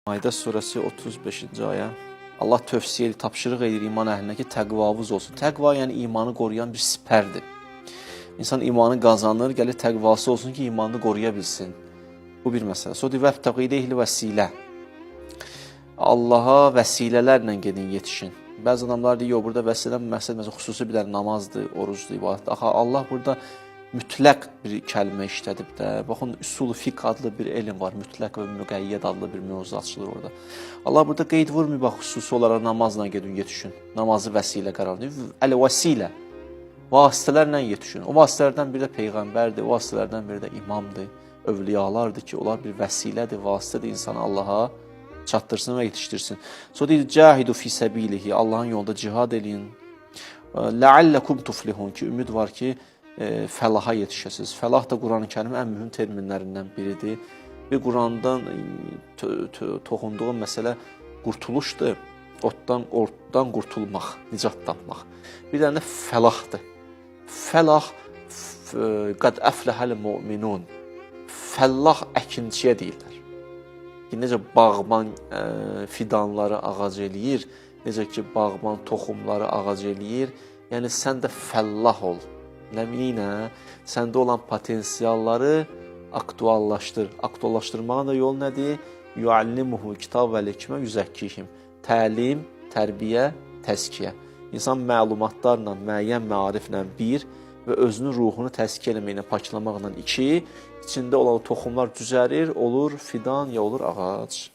Maide suresi 35. aya. Allah tövsiye edir, tapşırıq edir iman əhlinə ki, təqvavuz olsun. Təqva yəni imanı qoruyan bir sipərdir. İnsan imanı qazanır, gəlir təqvası olsun ki, imanını qoruya bilsin. Bu bir məsələ. Sonra vəbtəqi ileyhil vəsilə. Allaha vəsilələrlə gedin, yetişin. Bəzi adamlar deyir, burada vəsilə məsələ xüsusi bir dənə namazdır, orucdur, ibadətdir. Axı Allah burada mütləq bir kəlmə işlədib də. Baxın, üsul fiqh adlı bir elm var. Mütləq və müqəyyəd adlı bir mövzu açılır orada. Allah burada qeyd vurmuyor, bax, xüsusi olaraq namazla gedin, yetişin. Namazı vəsilə qərar verir. Əl-vəsilə. Vasitələrlə yetişin. O vasitələrdən biri də Peyğəmbərdir, o vasitələrdən biri də imamdır, övliyalardır ki, onlar bir vəsilədir, vasitədir insanı Allaha çatdırsın və yetişdirsin. Sonra deyir, cəhidu fi səbilihi, Allahın yolunda cihad eləyin. Ləalləkum tuflihun ki, ümid var ki, fəlaha yetişəsiniz. Fəlah da Quran-ı Kərimin ən mühüm terminlərindən biridir. Və Qurandan toxunduğum məsələ qurtuluşdur. Ortadan qurtulmaq, nicat tapmaq. Bir dənə fəlahdır. Fəlah, qad əfləhəl müminun. Fəllah əkinçiyə deyirlər. Necə bağban fidanları ağac eləyir, necə ki, bağban toxumları ağac eləyir. Yəni, sən də fəllah ol. Nəminə, səndə olan potensialları aktuallaşdır. Aktuallaşdırmağın da yolu nədir? Yuallimuhu kitab və hikmə yüzəkkihim. Təlim, tərbiyə, təskiyə. İnsan məlumatlarla, müəyyən məariflə bir və özünün ruhunu təskiyə eləməklə, paklamaqla iki, içində olan toxumlar düzərir, olur fidan ya olur ağac.